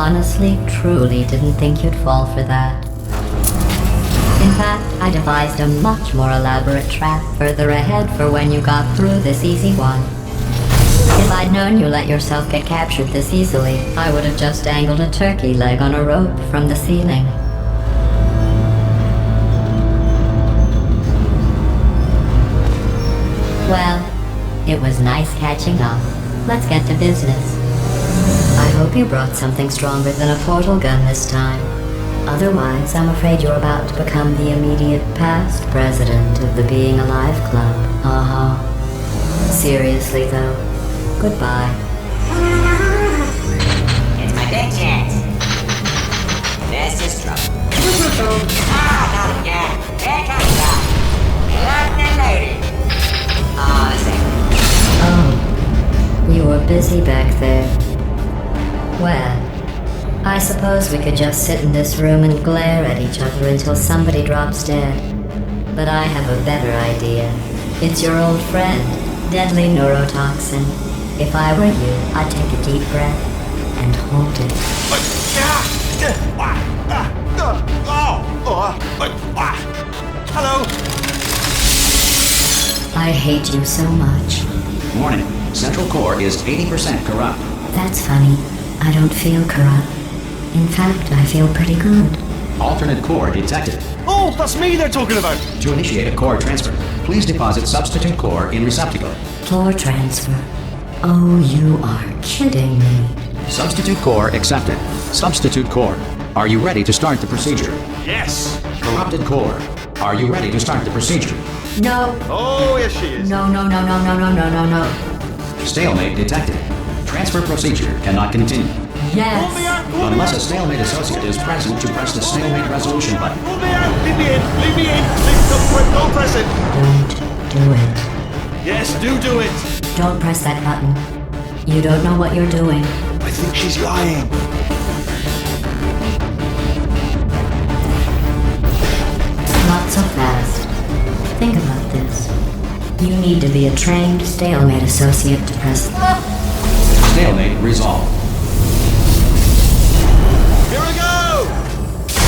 honestly, truly didn't think you'd fall for that. In fact, I devised a much more elaborate trap further ahead for when you got through this easy one. If I'd known you let yourself get captured this easily, I would have just dangled a turkey leg on a rope from the ceiling. Well, it was nice catching up. Let's get to business. I hope you brought something stronger than a portal gun this time. Otherwise, I'm afraid you're about to become the immediate past president of the Being Alive Club. Seriously, though, goodbye. It's my big chance. This is trouble. Not again. Here comes up. Locked and loaded. Oh, you were busy back there. Well, I suppose we could just sit in this room and glare at each other until somebody drops dead. But I have a better idea. It's your old friend, deadly neurotoxin. If I were you, I'd take a deep breath and hold it. Hello. I hate you so much. Warning. Central core is 80% corrupt. That's funny. I don't feel corrupt. In fact, I feel pretty good. Alternate core detected. Oh, that's me they're talking about. To initiate a core transfer, please deposit substitute core in receptacle. Floor transfer. Oh, you are kidding me. Substitute core accepted. Substitute core. Are you ready to start the procedure? Yes. Corrupted core. Are you ready to start the procedure? No. Oh, yes she is. No. Stalemate detected. Transfer procedure cannot continue. Yes. Pull me out. Unless a stalemate associate is present to press the stalemate resolution button. Pull me out. Leave me in. Leave me in. Don't press it. Don't do it. Yes, do it. Don't press that button. You don't know what you're doing. I think she's lying. Not so fast. Think about this. You need to be a trained stalemate associate to press. Stalemate resolved. Here we go.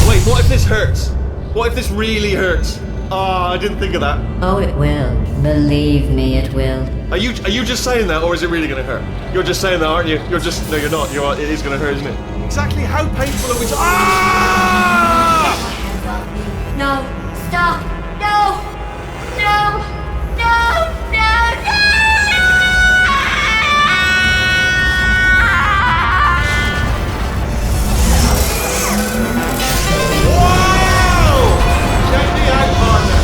Wait, what if this hurts? What if this really hurts? Ah, I didn't think of that. Oh, it will. Believe me, it will. Are you just saying that, or is it really going to hurt? You're just saying that, aren't you? No, you're not. It is going to hurt, isn't it? Exactly how painful are we? Ah! No! Stop! No! No! Wow! Check me out, partner.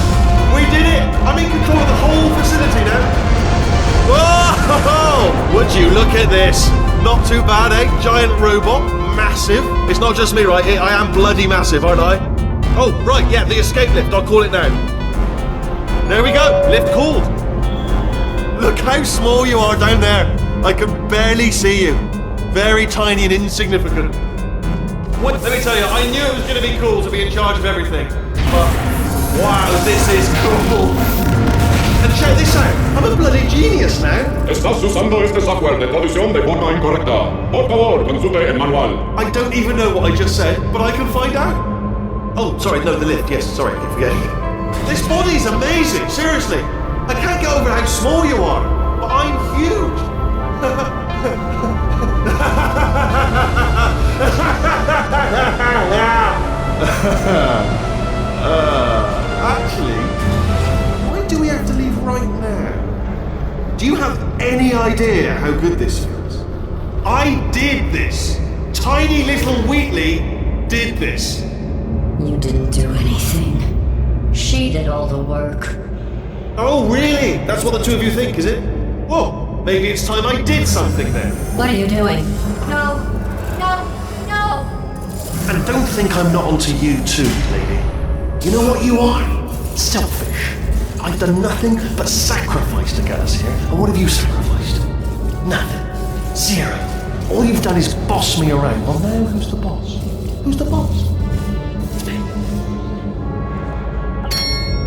We did it! I'm in control of the whole facility now. Whoa! Would you look at this? Not too bad, eh? Giant robot, massive. It's not just me, right? I am bloody massive, aren't I? Oh, right, yeah, the escape lift. I'll call it now. There we go. Lift called. Look how small you are down there. I can barely see you. Very tiny and insignificant. What? Let me tell you, I knew it was going to be cool to be in charge of everything. But, wow, this is cool. And check this out. I'm a bloody genius now. Estás usando este software de traducción de forma incorrecta. Por favor, consulte el manual. I don't even know what I just said, but I can find out. Oh, sorry, no, the lift. Yes, sorry, I forget. This body's amazing, seriously. I can't get over how small you are, but I'm huge. Actually, why do we have to leave right now? Do you have any idea how good this feels? I did this. Tiny little Wheatley did this. You didn't do anything. She did all the work. Oh, really? That's what the two of you think, is it? Well, maybe it's time I did something then. What are you doing? No! And don't think I'm not onto you too, lady. You know what you are? Selfish. I've done nothing but sacrifice to get us here. And what have you sacrificed? Nothing. Zero. All you've done is boss me around. Well, now who's the boss? Who's the boss?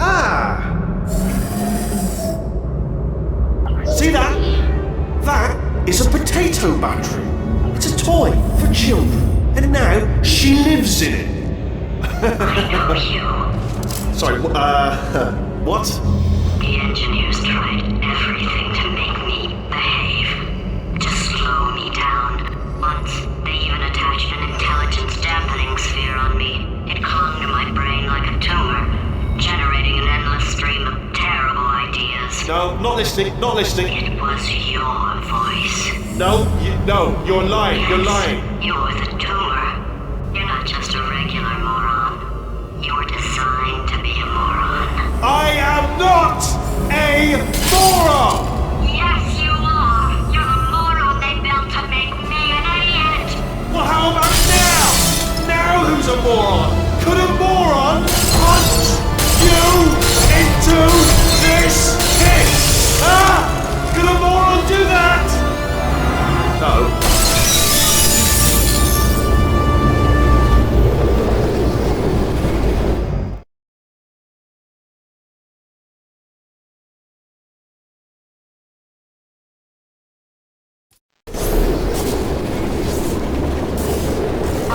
Ah! See that? That is a potato battery. It's a toy for children. And And now she lives in it. I know you. Sorry, what? The engineers tried everything to make me behave, to slow me down. Once, they even attached an intelligence dampening sphere on me. It clung to my brain like a tumor, generating an endless stream of terrible ideas. No, not listening, not listening. It was your voice. No, you're lying, Yes, you're lying. You're the tumor. You're not just a regular moron. You're designed to be a moron. I am not a moron! Yes, you are. You're the moron they built to make me an idiot. Well, how about now? Now who's a moron? Could a moron punch you into this pit? Ah! Could a moron do that? No.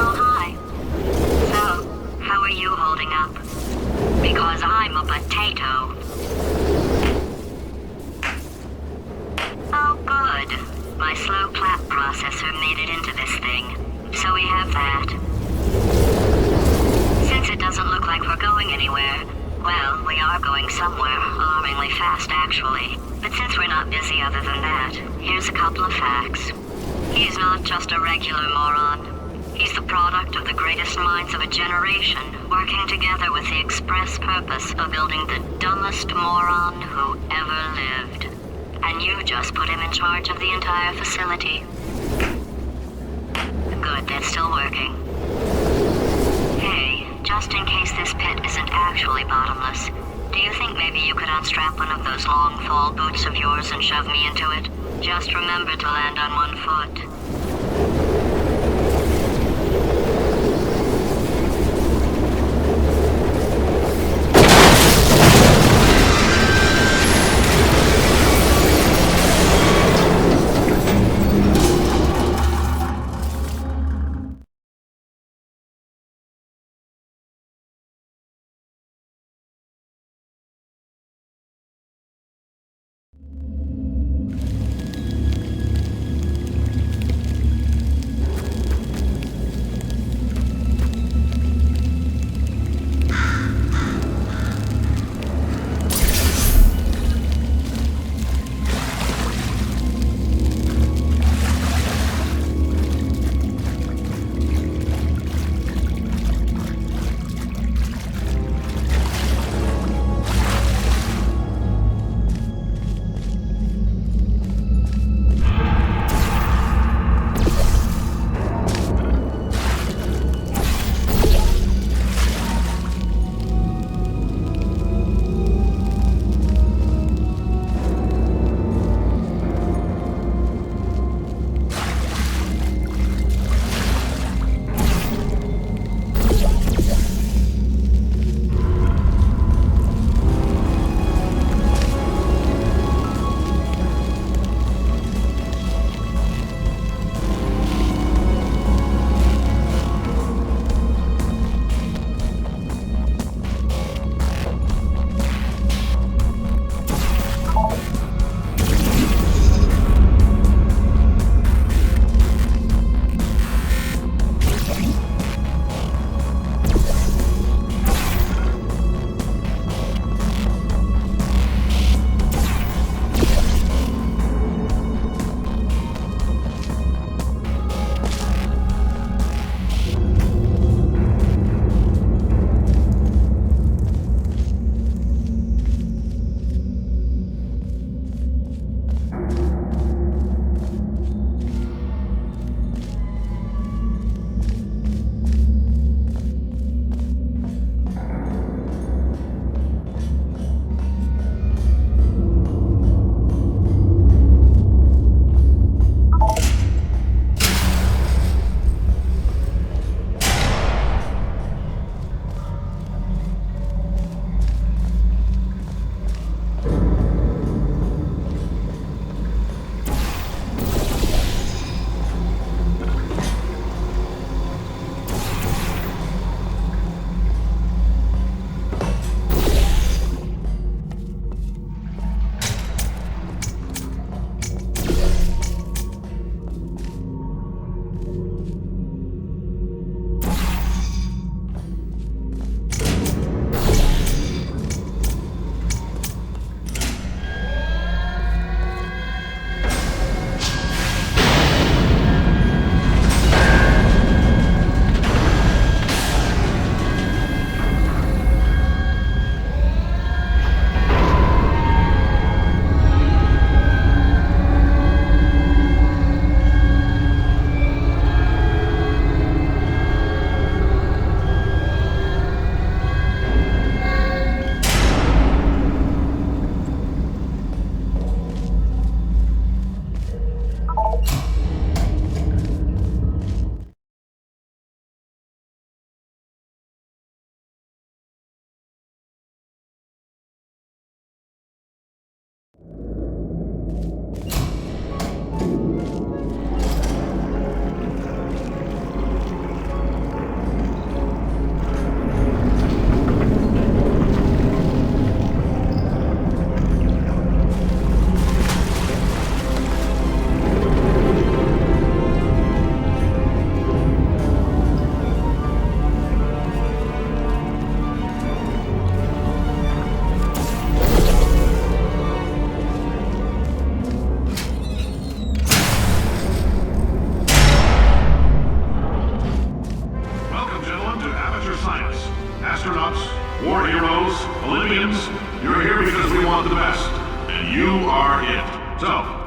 Oh, hi. So, how are you holding up? Because I'm a potato. Oh, good. My slow clap processor made it into this thing. So we have that. Since it doesn't look like we're going anywhere, well, we are going somewhere, alarmingly fast actually. But since we're not busy other than that, here's a couple of facts. He's not just a regular moron. He's the product of the greatest minds of a generation, working together with the express purpose of building the dumbest moron who ever lived. And you just put him in charge of the entire facility. Good, that's still working. Hey, just in case this pit isn't actually bottomless, do you think maybe you could unstrap one of those long fall boots of yours and shove me into it? Just remember to land on one foot.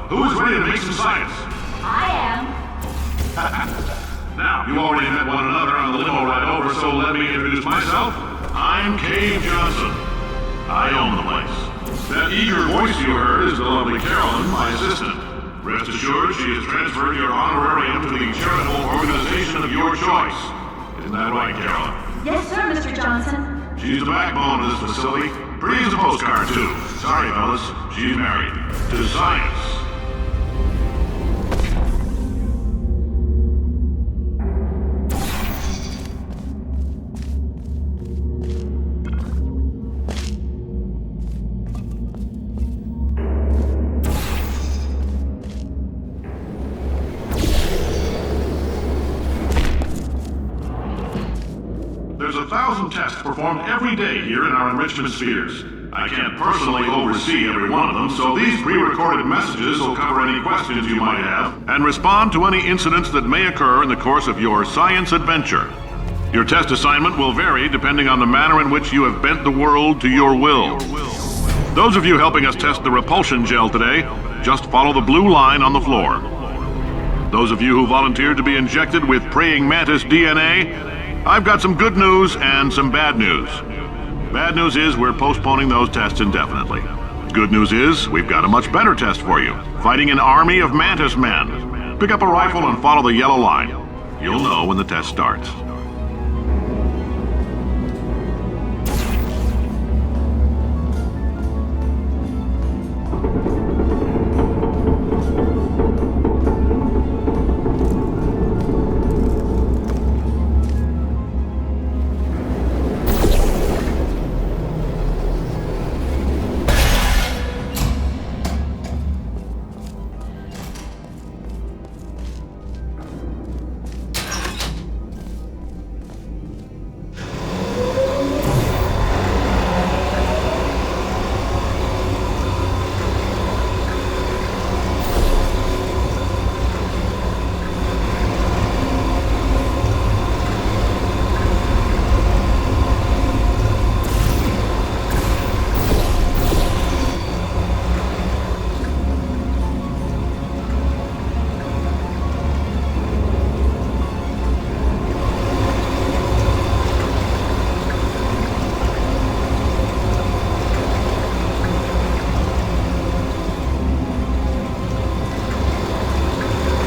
Who is ready to make some science? I am. Now, you already met one another on the limo ride over, so let me introduce myself. I'm Cave Johnson. I own the place. That eager voice you heard is the lovely Carolyn, my assistant. Rest assured, she has transferred your honorarium to the charitable organization of your choice. Isn't that right, Carolyn? Yes, sir, Mr. Johnson. She's the backbone of this facility. Pretty as a postcard, too. Sorry, fellas. She's married. To science. There's 1,000 tests performed every day here in our enrichment spheres. I can't personally oversee every one of them, so these pre-recorded messages will cover any questions you might have and respond to any incidents that may occur in the course of your science adventure. Your test assignment will vary depending on the manner in which you have bent the world to your will. Those of you helping us test the repulsion gel today, just follow the blue line on the floor. Those of you who volunteered to be injected with praying mantis DNA, I've got some good news and some bad news. Bad news is we're postponing those tests indefinitely. Good news is we've got a much better test for you. Fighting an army of mantis men. Pick up a rifle and follow the yellow line. You'll know when the test starts.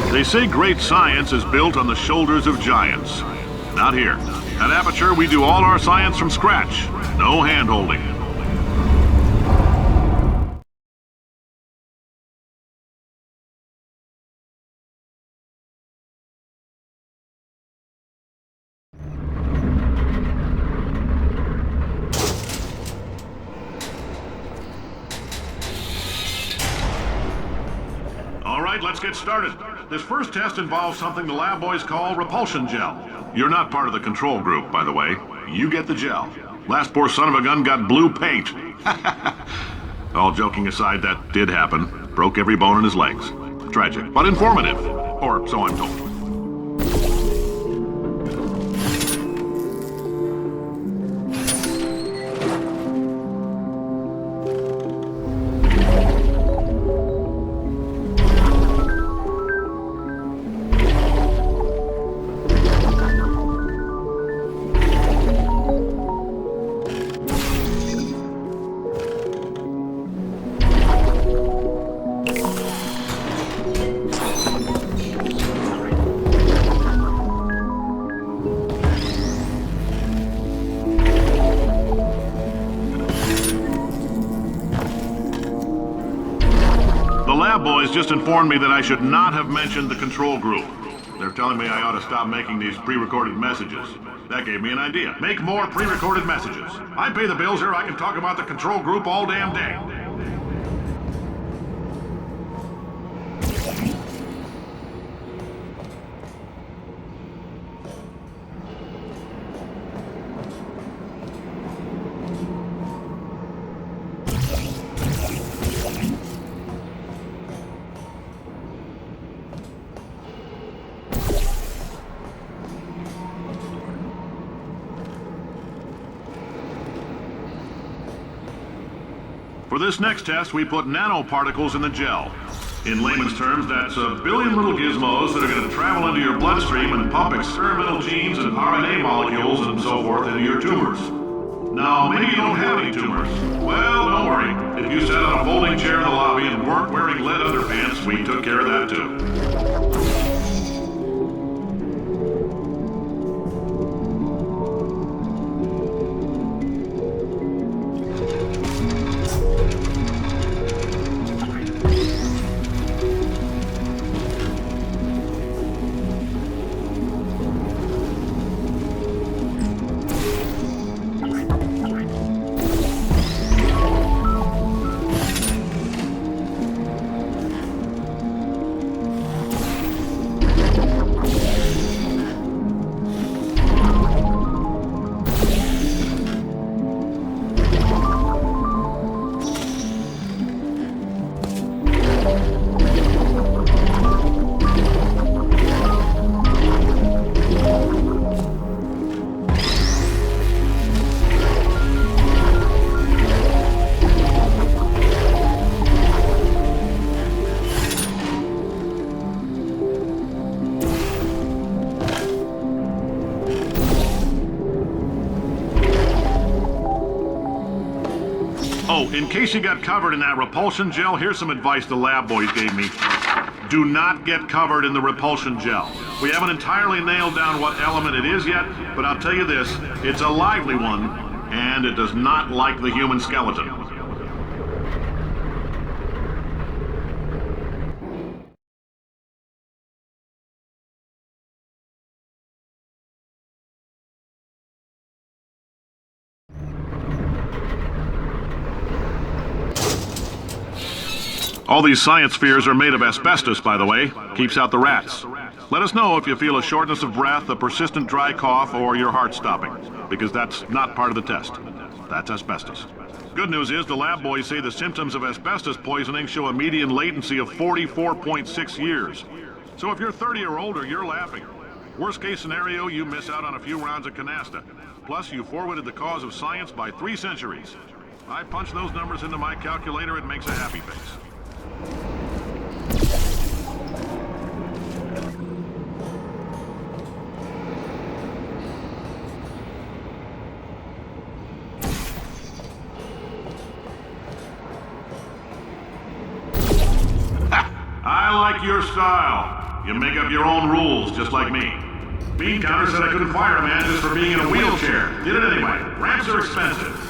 They say great science is built on the shoulders of giants. Not here. At Aperture, we do all our science from scratch. No hand-holding. All right, let's get started. This first test involves something the lab boys call repulsion gel. You're not part of the control group, by the way. You get the gel. Last poor son of a gun got blue paint. All joking aside, that did happen. Broke every bone in his legs. Tragic, but informative. Or so I'm told. Boys just informed me that I should not have mentioned the control group. They're telling me I ought to stop making these pre-recorded messages. That gave me an idea. Make more pre-recorded messages. I pay the bills here, I can talk about the control group all damn day. For this next test, we put nanoparticles in the gel. In layman's terms, that's a billion little gizmos that are going to travel into your bloodstream and pump experimental genes and RNA molecules and so forth into your tumors. Now, maybe you don't have any tumors. Well, don't worry. If you sat on a folding chair in the lobby and weren't wearing lead underpants, we took care of that too. Oh, in case you got covered in that repulsion gel, here's some advice the lab boys gave me. Do not get covered in the repulsion gel. We haven't entirely nailed down what element it is yet, but I'll tell you this, it's a lively one, and it does not like the human skeleton. All these science spheres are made of asbestos, by the way. Keeps out the rats. Let us know if you feel a shortness of breath, a persistent dry cough, or your heart stopping, because that's not part of the test. That's asbestos. Good news is the lab boys say the symptoms of asbestos poisoning show a median latency of 44.6 years. So if you're 30 or older, you're laughing. Worst case scenario, you miss out on a few rounds of canasta. Plus, you forwarded the cause of science by 3 centuries. I punch those numbers into my calculator, it makes a happy face. I like your style. You make up your own rules, just like me. Bean Counter said I couldn't fire a man just for being in a wheelchair. Did it anyway. Ramps are expensive.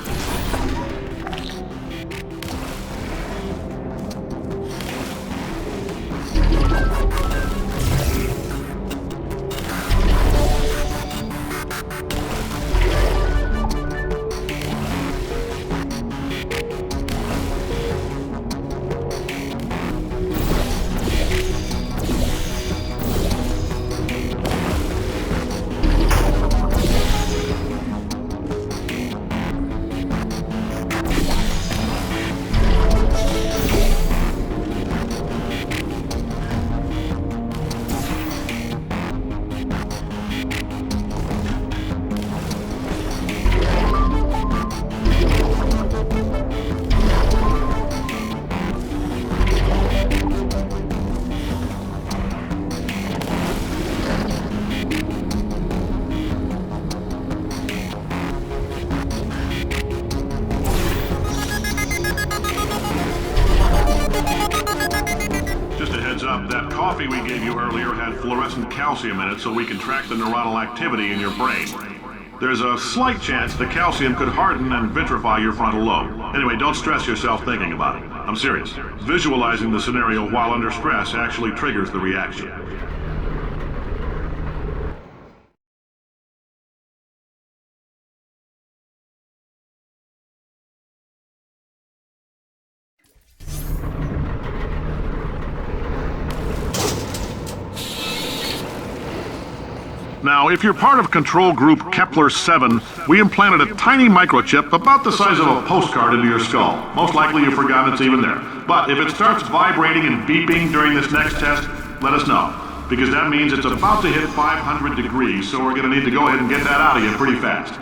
That coffee we gave you earlier had fluorescent calcium in it so we can track the neuronal activity in your brain. There's a slight chance the calcium could harden and vitrify your frontal lobe. Anyway, don't stress yourself thinking about it. I'm serious. Visualizing the scenario while under stress actually triggers the reaction. Now, if you're part of control group Kepler-7, we implanted a tiny microchip about the size of a postcard into your skull. Most likely you've forgotten it's even there. But if it starts vibrating and beeping during this next test, let us know. Because that means it's about to hit 500 degrees, so we're going to need to go ahead and get that out of you pretty fast.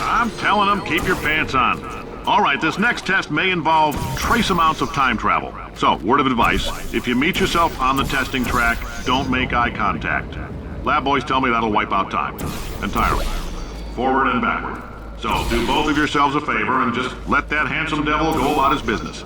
I'm telling them, keep your pants on. All right, this next test may involve trace amounts of time travel. So, word of advice, if you meet yourself on the testing track, don't make eye contact. Lab boys tell me that'll wipe out time. Entirely. Forward and backward. So, do both of yourselves a favor and just let that handsome devil go about his business.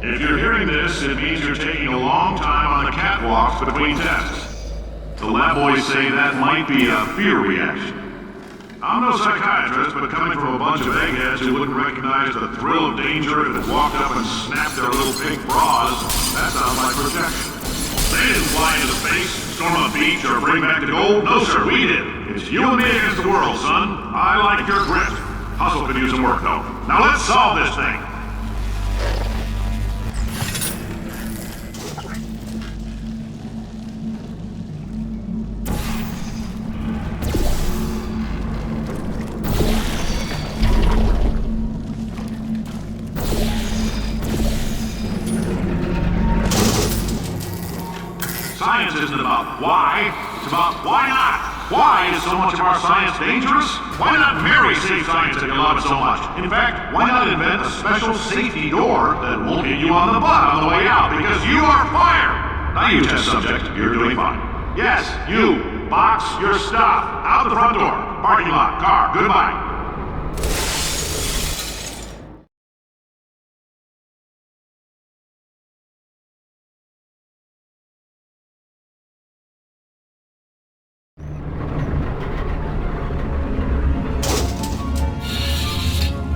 If you're hearing this, it means you're taking a long time on the catwalks between tests. The lab boys say that might be a fear reaction. I'm no psychiatrist, but coming from a bunch of eggheads who wouldn't recognize the thrill of danger if it walked up and snapped their little pink bras, that sounds like protection. They didn't fly into space, storm a beach, or bring back the gold. No, sir, we did. It's you and me against the world, son. I like your grit. Hustle could use some work, though. Now let's solve this thing. Science isn't about why, it's about why not. Why is so much of our science dangerous? Why not Mary save science if you love it so much? In fact, why not invent a special safety door that won't hit you on the butt on the way out because you are fired? Now you test subject, you're doing fine. Yes, you, box your stuff, out the front door, parking lot, car, goodbye.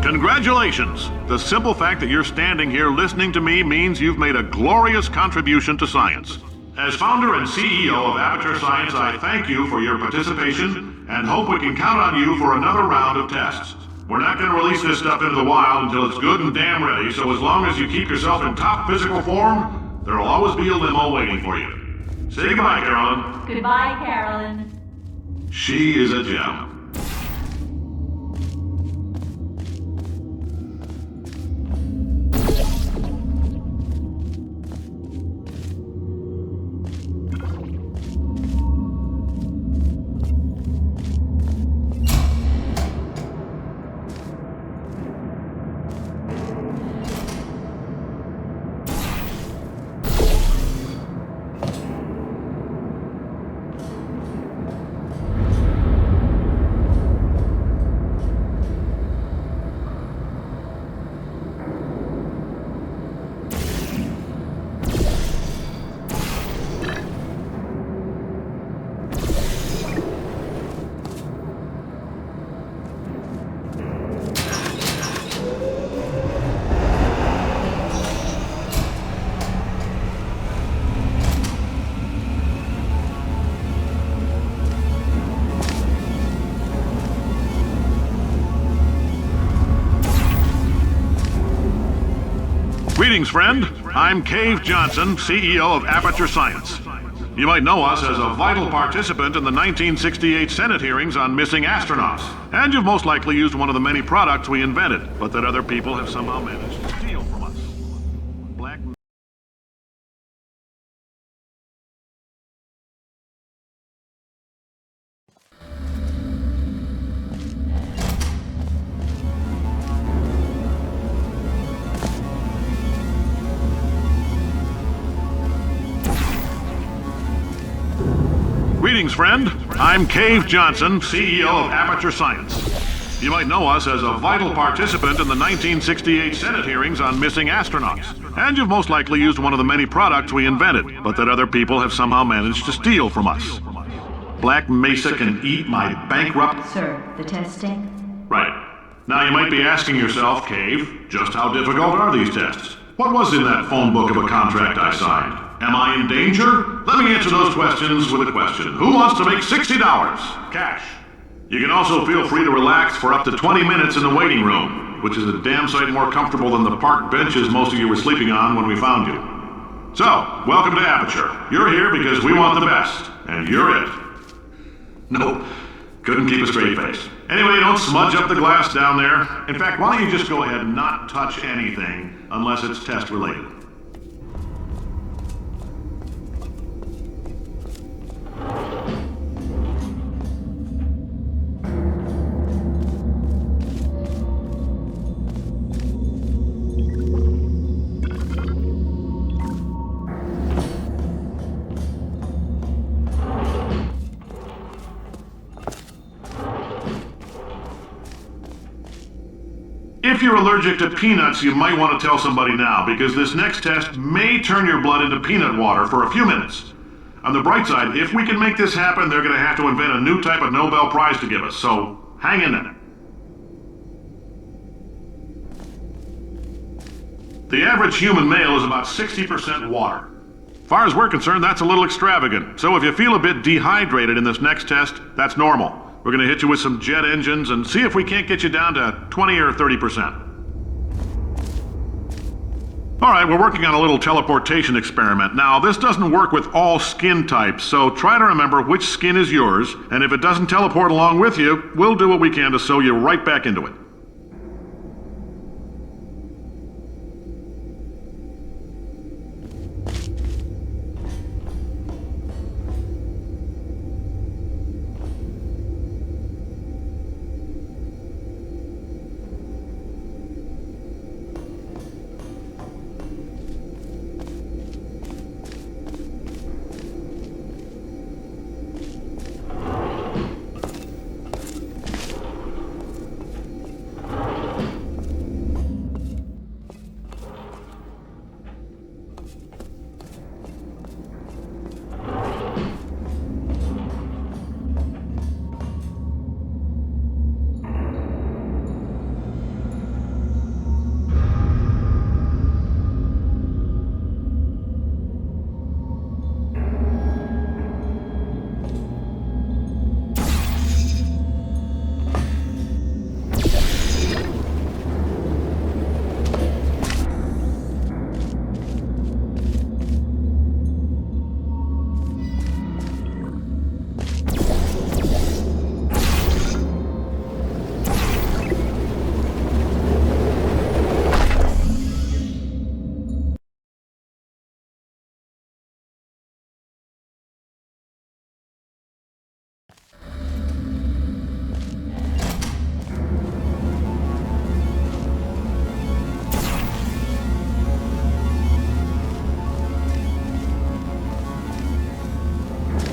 Congratulations! The simple fact that you're standing here listening to me means you've made a glorious contribution to science. As founder and CEO of Aperture Science, I thank you for your participation and hope we can count on you for another round of tests. We're not going to release this stuff into the wild until it's good and damn ready, so as long as you keep yourself in top physical form, there'll always be a limo waiting for you. Say goodbye, Carolyn. Goodbye, Carolyn. She is a gem. Greetings, friend. I'm Cave Johnson, CEO of Aperture Science. You might know us as a vital participant in the 1968 Senate hearings on missing astronauts. And you've most likely used one of the many products we invented, but that other people have somehow managed to steal from us. Black... Greetings, friend. I'm Cave Johnson, CEO of Aperture Science. You might know us as a vital participant in the 1968 Senate hearings on missing astronauts. And you've most likely used one of the many products we invented, but that other people have somehow managed to steal from us. Black Mesa can eat my bankrupt... Sir, the testing? Right. Now you might be asking yourself, Cave, just how difficult are these tests? What was in that phone book of a contract I signed? Am I in danger? Let me answer those questions with a question. Who wants to make $60? Cash. You can also feel free to relax for up to 20 minutes in the waiting room, which is a damn sight more comfortable than the park benches most of you were sleeping on when we found you. So, welcome to Aperture. You're here because we want the best, and you're it. Nope, couldn't keep a straight face. Anyway, don't smudge up the glass down there. In fact, why don't you just go ahead and not touch anything unless it's test related. If you're allergic to peanuts, you might want to tell somebody now, because this next test may turn your blood into peanut water for a few minutes. On the bright side, if we can make this happen, they're going to have to invent a new type of Nobel Prize to give us, so hang in there. The average human male is about 60% water. As far as we're concerned, that's a little extravagant, so if you feel a bit dehydrated in this next test, that's normal. We're going to hit you with some jet engines and see if we can't get you down to 20 or 30%. All right, we're working on a little teleportation experiment. Now, this doesn't work with all skin types, so try to remember which skin is yours, and if it doesn't teleport along with you, we'll do what we can to sew you right back into it.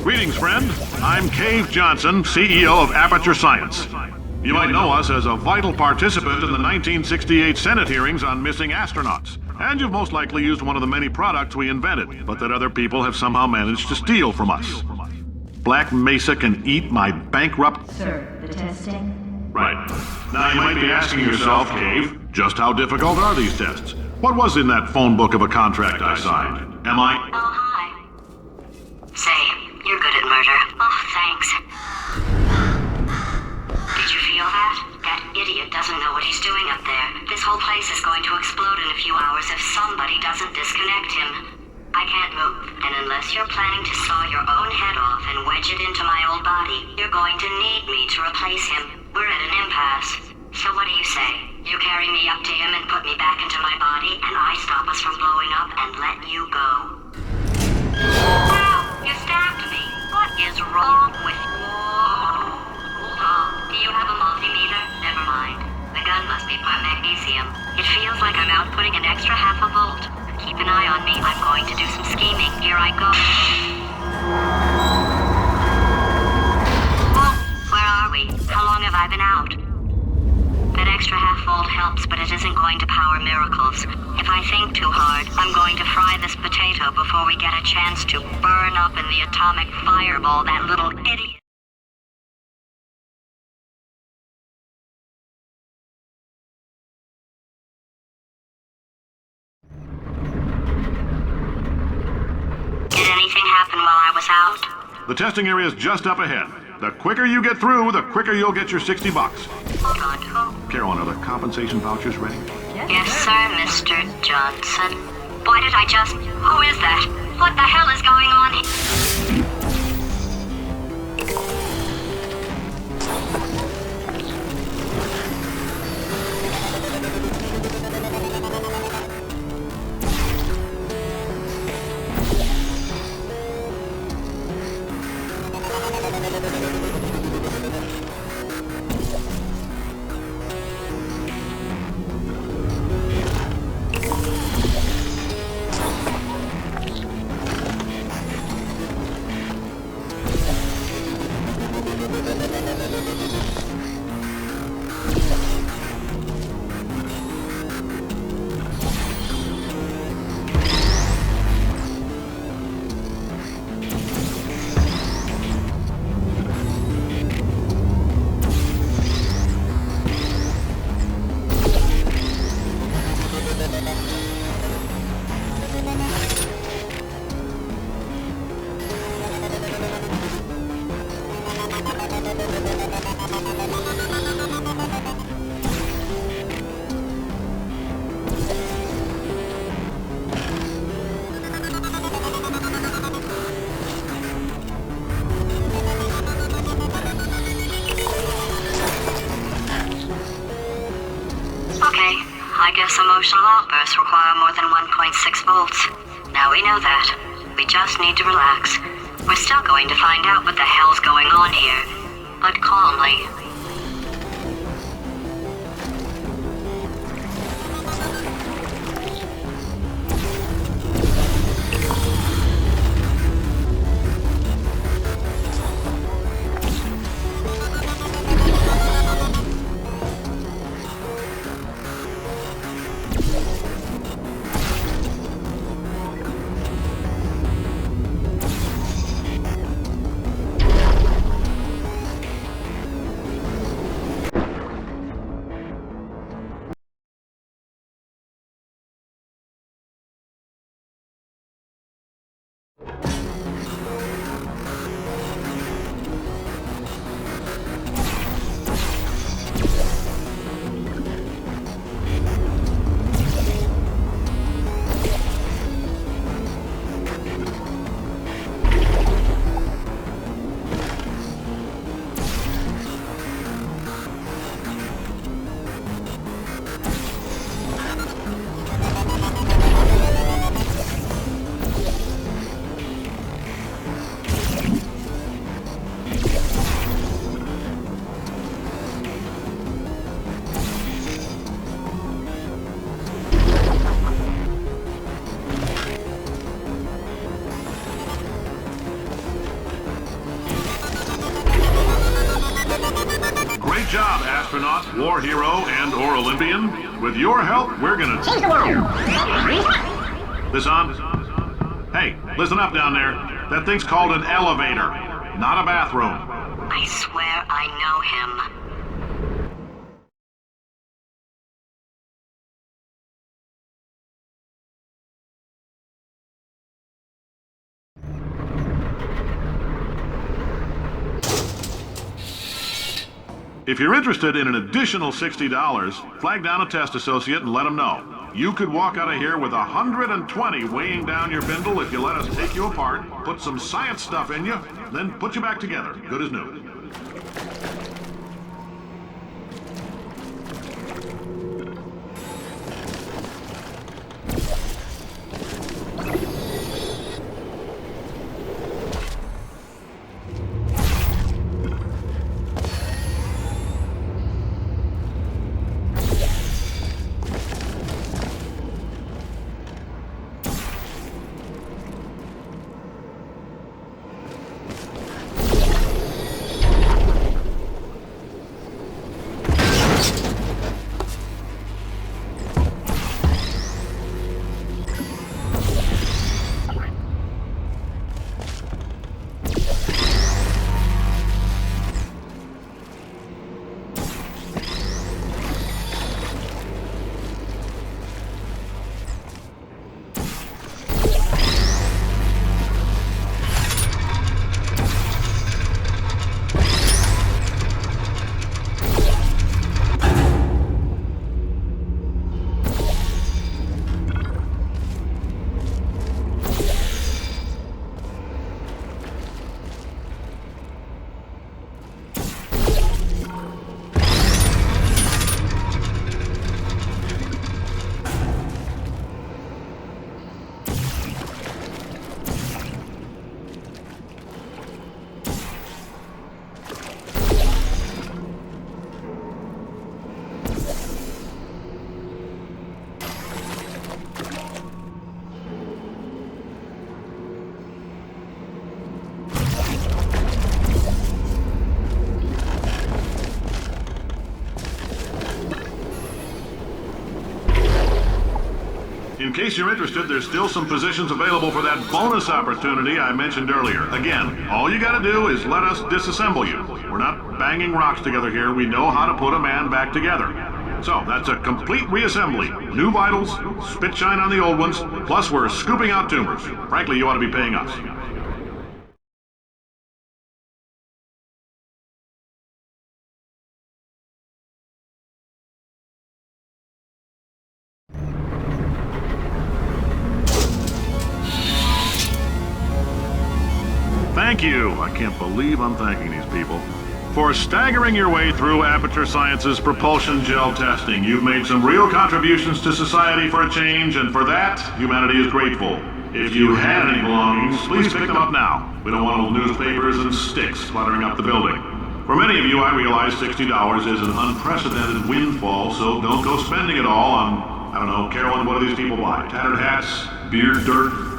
Greetings, friend. I'm Cave Johnson, CEO of Aperture Science. You might know us as a vital participant in the 1968 Senate hearings on missing astronauts. And you've most likely used one of the many products we invented, but that other people have somehow managed to steal from us. Black Mesa can eat my bankrupt... Sir, the testing? Right. Now you might be asking yourself, Cave, just how difficult are these tests? What was in that phone book of a contract I signed? Am I... Oh, hi. Say, you're good at murder. Oh, thanks. Did you feel that? That idiot doesn't know what he's doing up there. This whole place is going to explode in a few hours if somebody doesn't disconnect him. I can't move, and unless you're planning to saw your own head off and wedge it into my old body, you're going to need me to replace him. We're at an impasse. So what do you say? You carry me up to him and put me back into my body, and I stop us from blowing up and let you go. Ow! You stabbed me! What is wrong with you? Do you have a multimeter? Never mind. The gun must be part magnesium. It feels like I'm outputting an extra half a volt. Keep an eye on me. I'm going to do some scheming. Here I go. Oh, where are we? How long have I been out? That extra half volt helps, but it isn't going to power miracles. If I think too hard, I'm going to fry this potato before we get a chance to burn up in the atomic fireball that little idiot. Did anything happen while I was out? The testing area is just up ahead. The quicker you get through, the quicker you'll get your $60. Hold on, who? Carolyn, are the compensation vouchers ready? Yes, sir, Mr. Johnson. Why did I just... Who is that? What the hell is going on here? I guess emotional outbursts require more than 1.6 volts. Now we know that. We just need to relax. We're still going to find out what the hell's going on here, but calmly. Great job, astronaut, war hero, and/or Olympian. With your help, we're gonna change the world. This on? Hey, listen up down there. That thing's called an elevator, not a bathroom. I swear I know him. If you're interested in an additional $60, flag down a test associate and let them know. You could walk out of here with 120 weighing down your bindle if you let us take you apart, put some science stuff in you, then put you back together, good as new. In case you're interested, there's still some positions available for that bonus opportunity I mentioned earlier. Again, all you gotta do is let us disassemble you. We're not banging rocks together here. We know how to put a man back together. So, that's a complete reassembly. New vitals, spit shine on the old ones, plus we're scooping out tumors. Frankly, you ought to be paying us. Thank you. I can't believe I'm thanking these people. For staggering your way through Aperture Science's propulsion gel testing, you've made some real contributions to society for a change, and for that, humanity is grateful. If you had any belongings, please pick them up now. We don't want old newspapers and sticks cluttering up the building. For many of you, I realize $60 is an unprecedented windfall, so don't go spending it all on, I don't know, Carolyn, what do these people buy? Tattered hats? Beard dirt?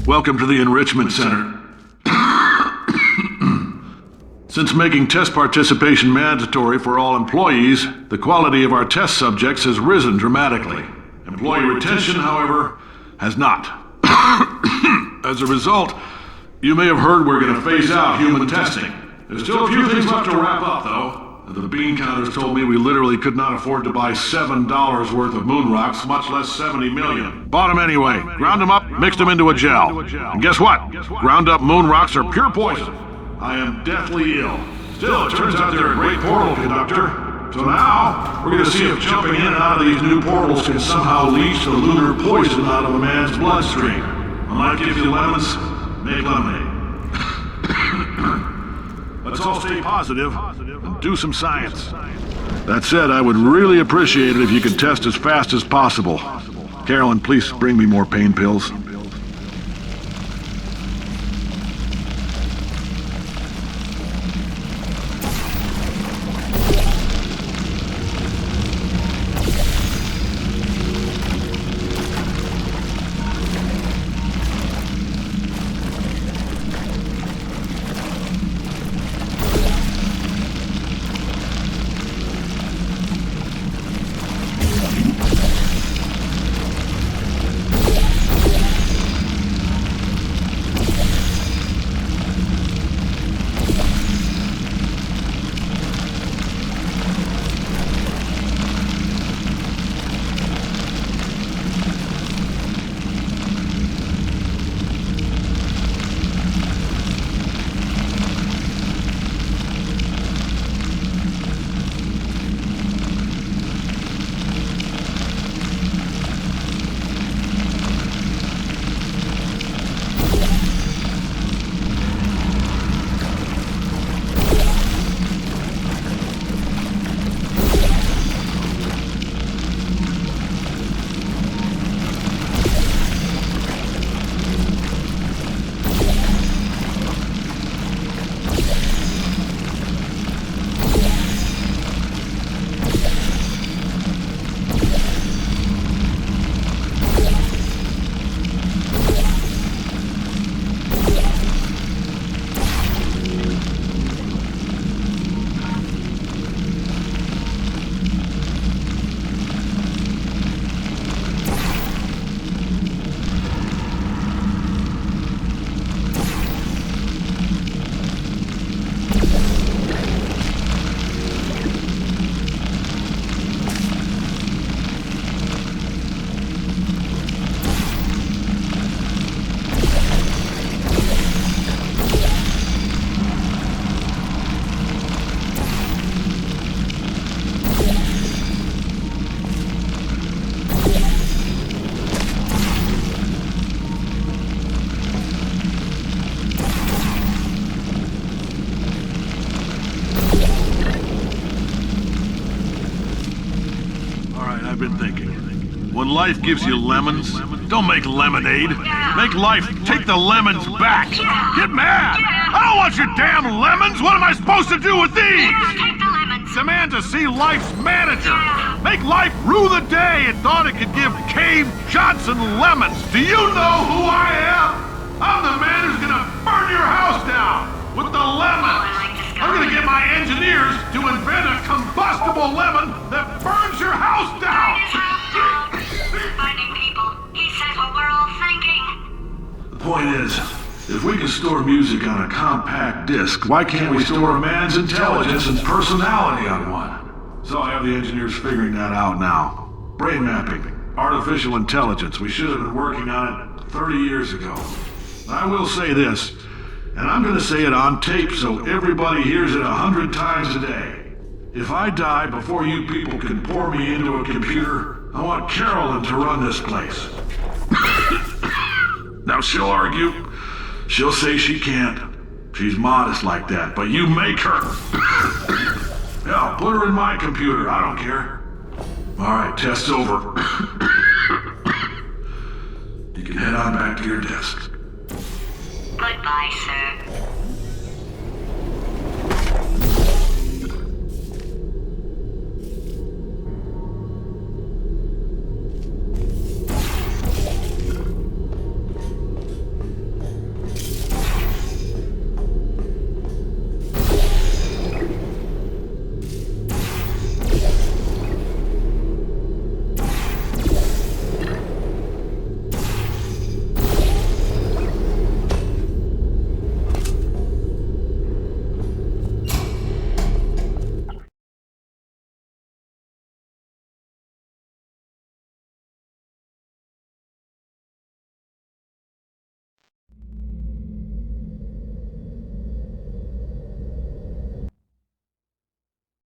Welcome to the Enrichment Center. Since making test participation mandatory for all employees, the quality of our test subjects has risen dramatically. Employee retention, however, has not. As a result, you may have heard we're going to phase out human testing. There's still a few things left to wrap up, though. The bean counters told me we literally could not afford to buy $7 worth of moon rocks, much less 70 million. Bought them anyway, ground them up, mixed them into a gel. And guess what? Ground up moon rocks are pure poison. I am deathly ill. Still, it turns out they're a great portal conductor. So now, we're going to see if jumping in and out of these new portals can somehow leach the lunar poison out of a man's bloodstream. I might give you lemons, make lemonade. Let's all stay positive and do some science. That said, I would really appreciate it if you could test as fast as possible. Carolyn, please bring me more pain pills. been thinking. When life gives you lemons, don't make lemonade. Make life take the lemons back. Get mad! I don't want your damn lemons! What am I supposed to do with these? Take the lemons. Demand to see life's manager. Make life rue the day it thought it could give Cave Johnson lemons. Do you know who I am? I'm the man who's gonna burn your house down with the lemons. I'm gonna get my engineers to invent a combustible lemon that burns your house down. Finding people. He says what we're all thinking. The point is, if we can store music on a compact disc, why can't we store a man's intelligence and personality on one? So I have the engineers figuring that out now. Brain mapping, artificial intelligence. We should have been working on it 30 years ago. I will say this, and I'm gonna say it on tape so everybody hears it 100 times a day. If I die before you people can pour me into a computer, I want Carolyn to run this place. Now she'll argue. She'll say she can't. She's modest like that, but you make her. Yeah, put her in my computer. I don't care. All right, test's over. You can head on back to your desk. Goodbye, sir.